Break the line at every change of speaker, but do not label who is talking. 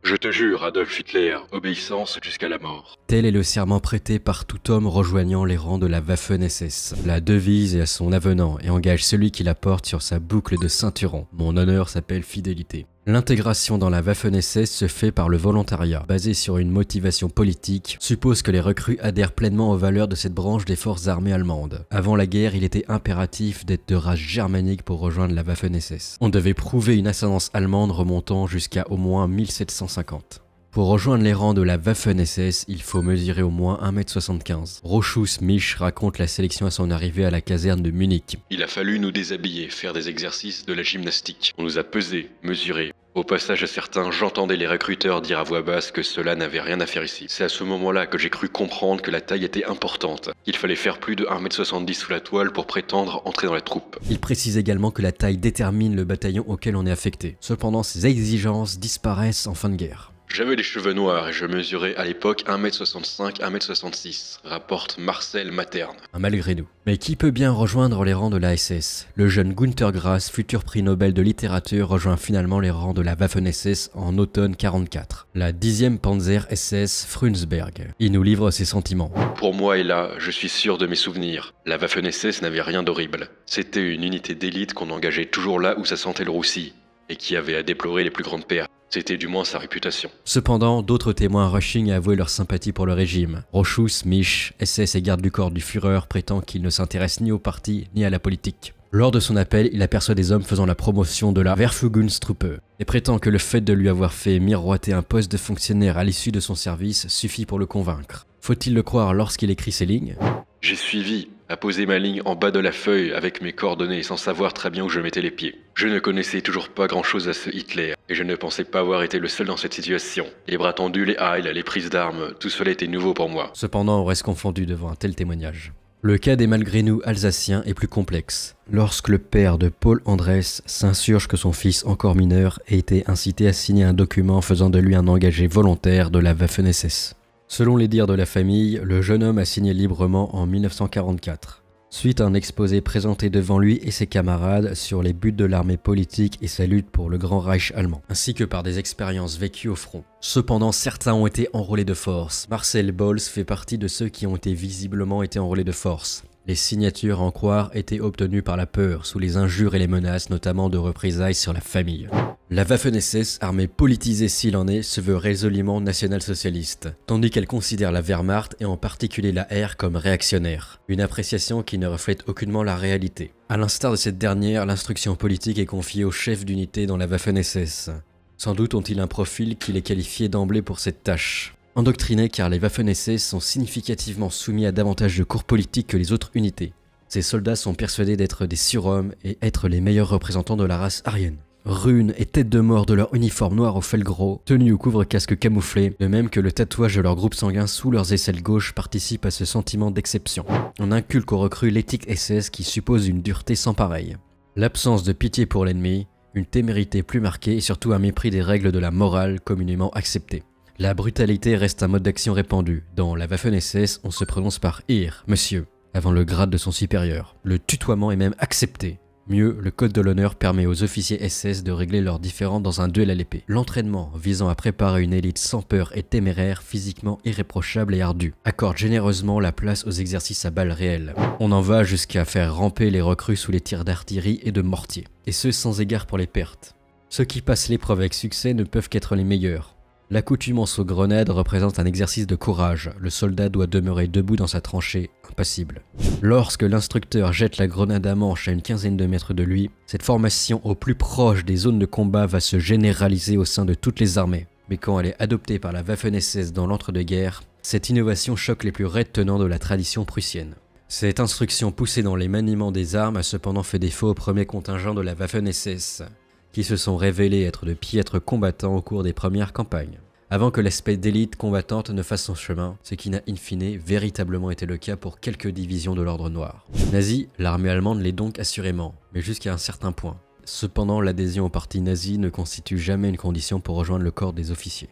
Je te jure, Adolf Hitler, obéissance jusqu'à la mort.
Tel est le serment prêté par tout homme rejoignant les rangs de la Waffen-SS. La devise est à son avenant et engage celui qui la porte sur sa boucle de ceinturon. Mon honneur s'appelle fidélité. L'intégration dans la Waffen-SS se fait par le volontariat, basé sur une motivation politique, suppose que les recrues adhèrent pleinement aux valeurs de cette branche des forces armées allemandes. Avant la guerre, il était impératif d'être de race germanique pour rejoindre la Waffen-SS. On devait prouver une ascendance allemande remontant jusqu'à au moins 1750. Pour rejoindre les rangs de la Waffen-SS, il faut mesurer au moins 1m75. Rochus Mich raconte la sélection à son arrivée à la caserne de Munich.
Il a fallu nous déshabiller, faire des exercices, de la gymnastique. On nous a pesés, mesurés. Au passage à certains, j'entendais les recruteurs dire à voix basse que cela n'avait rien à faire ici. C'est à ce moment-là que j'ai cru comprendre que la taille était importante. Il fallait faire plus de 1m70 sous la toile pour prétendre entrer dans la troupe.
Il précise également que la taille détermine le bataillon auquel on est affecté. Cependant, ces exigences disparaissent en fin de guerre.
J'avais les cheveux noirs et je mesurais à l'époque 1m65, 1m66, rapporte Marcel Materne.
Malgré nous. Mais qui peut bien rejoindre les rangs de la SS? Le jeune Günter Grass, futur prix Nobel de littérature, rejoint finalement les rangs de la Waffen-SS en automne 44. La 10e Panzer SS Frundsberg. Il nous livre ses sentiments.
Pour moi et là, je suis sûr de mes souvenirs. La Waffen-SS n'avait rien d'horrible. C'était une unité d'élite qu'on engageait toujours là où ça sentait le roussi, et qui avait à déplorer les plus grandes pertes. C'était du moins sa réputation.
Cependant, d'autres témoins rushing a avoué leur sympathie pour le régime. Rochus Mich, SS et garde du corps du Führer, prétend qu'il ne s'intéresse ni au parti ni à la politique. Lors de son appel, il aperçoit des hommes faisant la promotion de la Verfügungstruppe et prétend que le fait de lui avoir fait miroiter un poste de fonctionnaire à l'issue de son service suffit pour le convaincre. Faut-il le croire lorsqu'il écrit ces lignes?
J'ai suivi, à poser ma ligne en bas de la feuille avec mes coordonnées sans savoir très bien où je mettais les pieds. Je ne connaissais toujours pas grand-chose à ce Hitler, et je ne pensais pas avoir été le seul dans cette situation. Les bras tendus, les haïs, les prises d'armes, tout cela était nouveau pour moi.
Cependant, on reste confondu devant un tel témoignage. Le cas des malgré nous alsaciens est plus complexe. Lorsque le père de Paul Andrès s'insurge que son fils encore mineur ait été incité à signer un document faisant de lui un engagé volontaire de la Waffen-SS. Selon les dires de la famille, le jeune homme a signé librement en 1944, suite à un exposé présenté devant lui et ses camarades sur les buts de l'armée politique et sa lutte pour le Grand Reich allemand, ainsi que par des expériences vécues au front. Cependant, certains ont été enrôlés de force. Marcel Bols fait partie de ceux qui ont visiblement été enrôlés de force. Les signatures à en croire étaient obtenues par la peur, sous les injures et les menaces, notamment de représailles sur la famille. La Waffen-SS, armée politisée s'il en est, se veut résolument national-socialiste, tandis qu'elle considère la Wehrmacht et en particulier la R comme réactionnaire. Une appréciation qui ne reflète aucunement la réalité. À l'instar de cette dernière, l'instruction politique est confiée aux chefs d'unité dans la Waffen-SS. Sans doute ont-ils un profil qui les qualifiait d'emblée pour cette tâche. Endoctrinés car les Waffen-SS sont significativement soumis à davantage de cours politiques que les autres unités. Ces soldats sont persuadés d'être des surhommes et être les meilleurs représentants de la race aryenne. Runes et têtes de mort de leur uniforme noir au felgro, tenue ou couvre-casque camouflé, de même que le tatouage de leur groupe sanguin sous leurs aisselles gauches participe à ce sentiment d'exception. On inculque aux recrues l'éthique SS qui suppose une dureté sans pareille. L'absence de pitié pour l'ennemi, une témérité plus marquée et surtout un mépris des règles de la morale communément acceptées. La brutalité reste un mode d'action répandu. Dans la Waffen-SS, on se prononce par « Ir », monsieur, avant le grade de son supérieur. Le tutoiement est même accepté. Mieux, le code de l'honneur permet aux officiers SS de régler leurs différends dans un duel à l'épée. L'entraînement, visant à préparer une élite sans peur et téméraire, physiquement irréprochable et ardue, accorde généreusement la place aux exercices à balles réelles. On en va jusqu'à faire ramper les recrues sous les tirs d'artillerie et de mortier. Et ce sans égard pour les pertes. Ceux qui passent l'épreuve avec succès ne peuvent qu'être les meilleurs. L'accoutumance aux grenades représente un exercice de courage. Le soldat doit demeurer debout dans sa tranchée, impassible. Lorsque l'instructeur jette la grenade à manche à une quinzaine de mètres de lui, cette formation au plus proche des zones de combat va se généraliser au sein de toutes les armées. Mais quand elle est adoptée par la Waffen-SS dans l'entre-deux-guerres, cette innovation choque les plus raides tenants de la tradition prussienne. Cette instruction poussée dans les maniements des armes a cependant fait défaut au premier contingent de la Waffen-SS, qui se sont révélés être de piètres combattants au cours des premières campagnes, avant que l'aspect d'élite combattante ne fasse son chemin, ce qui n'a in fine véritablement été le cas pour quelques divisions de l'ordre noir. Nazi, l'armée allemande l'est donc assurément, mais jusqu'à un certain point. Cependant, l'adhésion au parti nazi ne constitue jamais une condition pour rejoindre le corps des officiers.